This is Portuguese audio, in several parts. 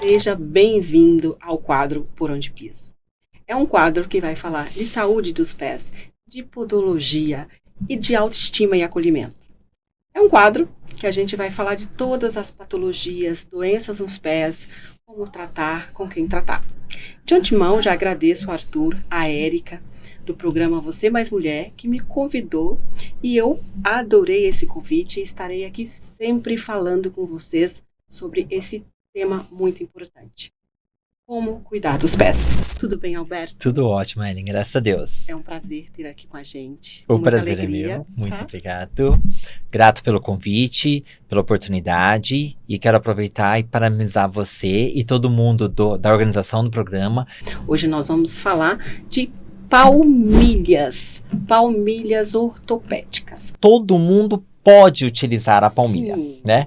Seja bem-vindo ao quadro Por Onde Piso. É um quadro que vai falar de saúde dos pés, de podologia e de autoestima e acolhimento. É um quadro que a gente vai falar de todas as patologias, doenças nos pés, como tratar, com quem tratar. De antemão, já agradeço ao Arthur, a Érica, do programa Você Mais Mulher, que me convidou e eu adorei esse convite e estarei aqui sempre falando com vocês sobre esse tema muito importante. Como cuidar dos pés. Tudo bem, Alberto? Tudo ótimo, Ellen, graças a Deus. É um prazer ter aqui com a gente. O prazer é meu, muito obrigado. Grato pelo convite, pela oportunidade e quero aproveitar e parabenizar você e todo mundo da organização do programa. Hoje nós vamos falar de palmilhas ortopédicas. Todo mundo pode utilizar a palmilha, Sim. né?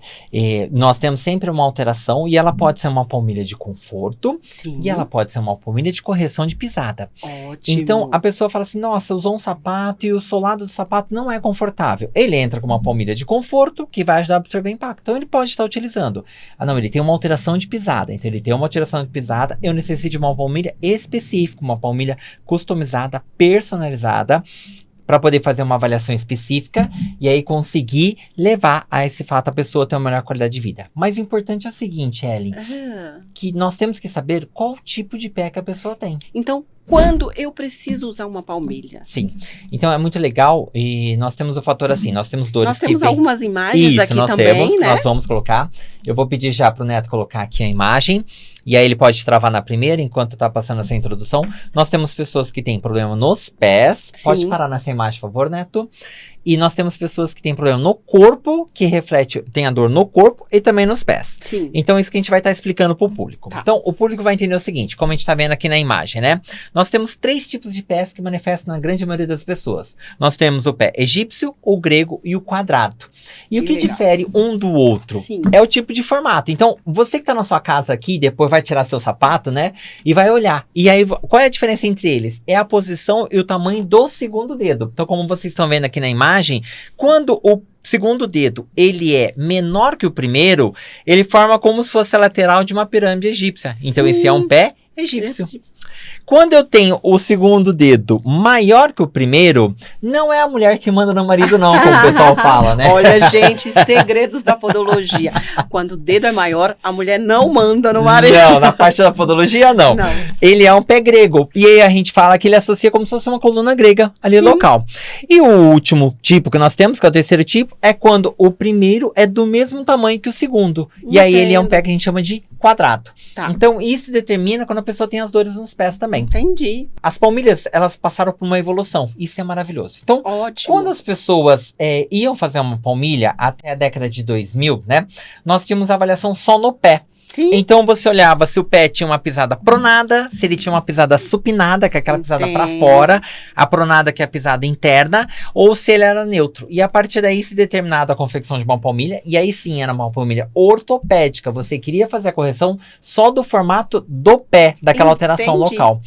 Nós temos sempre uma alteração e ela pode ser uma palmilha de conforto. Sim. E ela pode ser uma palmilha de correção de pisada. Ótimo. Então, a pessoa fala assim, nossa, usou um sapato e o solado do sapato não é confortável. Ele entra com uma palmilha de conforto que vai ajudar a absorver impacto. Então, ele pode estar utilizando. Ah, não, ele tem uma alteração de pisada. Então, ele tem uma alteração de pisada. Eu necessito de uma palmilha específica, uma palmilha customizada, personalizada, para poder fazer uma avaliação específica e aí conseguir levar a esse fato a pessoa ter uma melhor qualidade de vida. Mas o importante é o seguinte, Ellen, que nós temos que saber qual tipo de pé que a pessoa tem. Então, quando eu preciso usar uma palmilha? Sim. Então, é muito legal e nós temos o fator assim, nós temos dores Nós temos algumas imagens Isso, aqui nós também, temos, né? Nós vamos colocar. Eu vou pedir já pro Neto colocar aqui a imagem. E aí ele pode travar na primeira, enquanto tá passando essa introdução. Nós temos pessoas que têm problema nos pés. Sim. Pode parar nessa imagem, por favor, Neto. E nós temos pessoas que têm problema no corpo, que reflete, tem a dor no corpo e também nos pés. Sim. Então, isso que a gente vai estar explicando pro público. Tá. Então, o público vai entender o seguinte, como a gente tá vendo aqui na imagem, né? Nós temos 3 tipos de pés que manifestam na grande maioria das pessoas. Nós temos o pé egípcio, o grego e o quadrado. E o que legal. difere um do outro? Sim. É o tipo de formato. Então, você que tá na sua casa aqui, depois vai tirar seu sapato, né? E vai olhar. E aí, qual é a diferença entre eles? É a posição e o tamanho do segundo dedo. Então, como vocês estão vendo aqui na imagem, quando o segundo dedo, ele é menor que o primeiro, ele forma como se fosse a lateral de uma pirâmide egípcia. Então, Sim. esse é um pé egípcio. Quando eu tenho o segundo dedo maior que o primeiro, não é a mulher que manda no marido não, como o pessoal fala, né? Olha, gente, segredos da podologia. Quando o dedo é maior, a mulher não manda no marido. Não, na parte da podologia não. Não. Ele é um pé grego. E aí a gente fala que ele associa como se fosse uma coluna grega ali Sim. local. E o último tipo que nós temos, que é o terceiro tipo, é quando o primeiro é do mesmo tamanho que o segundo. E aí ele é um pé que a gente chama de quadrado. Tá. Então isso determina quando a pessoa tem as dores nos pés também. Entendi. As palmilhas, elas passaram por uma evolução. Isso é maravilhoso. Então, Ótimo. quando as pessoas iam fazer uma palmilha até a década de 2000, né? Nós tínhamos avaliação só no pé. Sim. Então você olhava se o pé tinha uma pisada pronada, se ele tinha uma pisada supinada, que é aquela pisada para Entendo. fora, a pronada que é a pisada interna, ou se ele era neutro. E a partir daí se determinava a confecção de uma palmilha, e aí sim era uma palmilha ortopédica. Você queria fazer a correção só do formato do pé, daquela alteração Entendi. local.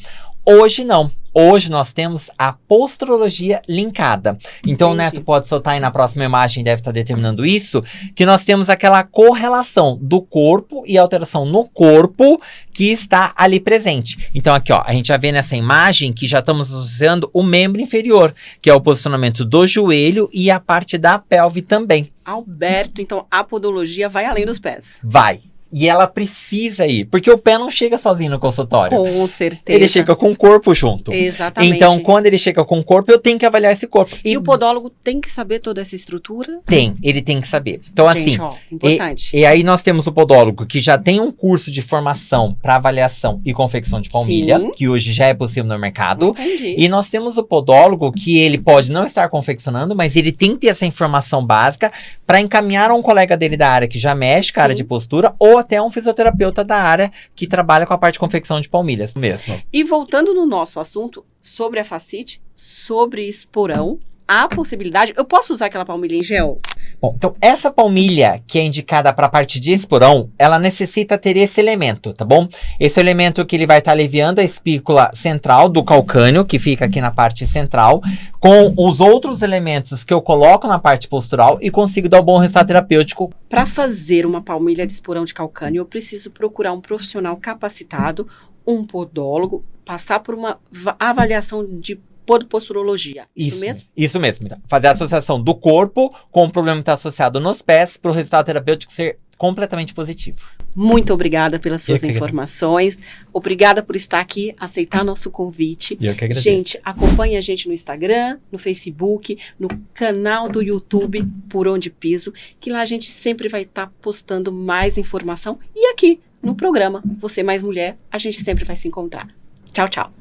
Hoje não. Hoje nós temos a posturologia linkada. Então o Entendi. Neto pode soltar aí na próxima imagem, deve estar determinando isso, que nós temos aquela correlação do corpo e alteração no corpo que está ali presente. Então aqui, ó, a gente já vê nessa imagem que já estamos usando o membro inferior, que é o posicionamento do joelho e a parte da pelve também. Alberto, então a podologia vai além dos pés. Vai. E ela precisa ir, porque o pé não chega sozinho no consultório. Com certeza. Ele chega com o corpo junto. Exatamente. Então, quando ele chega com o corpo, eu tenho que avaliar esse corpo. E o podólogo tem que saber toda essa estrutura? Ele tem que saber. Então, Gente, assim, ó, importante. e aí nós temos o podólogo que já tem um curso de formação para avaliação e confecção de palmilha, Sim. que hoje já é possível no mercado. Entendi. E nós temos o podólogo que ele pode não estar confeccionando, mas ele tem que ter essa informação básica para encaminhar a um colega dele da área que já mexe com a área Sim. de postura ou até um fisioterapeuta da área que trabalha com a parte de confecção de palmilhas mesmo. E voltando no nosso assunto sobre a fascite, sobre esporão, há possibilidade. Eu posso usar aquela palmilha em gel? Bom, então essa palmilha que é indicada para a parte de esporão, ela necessita ter esse elemento, tá bom? Esse elemento que ele vai estar aliviando a espícula central do calcânio, que fica aqui na parte central, com os outros elementos que eu coloco na parte postural e consigo dar um bom resultado terapêutico. Para fazer uma palmilha de esporão de calcânio, eu preciso procurar um profissional capacitado, um podólogo, passar por uma avaliação de posturologia. Isso mesmo? Isso mesmo. Então, fazer a associação do corpo com o problema que está associado nos pés para o resultado terapêutico ser completamente positivo. Muito obrigada pelas suas informações. Obrigada por estar aqui, aceitar nosso convite. Eu que agradeço. Gente, acompanhe a gente no Instagram, no Facebook, no canal do YouTube Por Onde Piso, que lá a gente sempre vai estar postando mais informação. E aqui, no programa Você Mais Mulher, a gente sempre vai se encontrar. Tchau, tchau.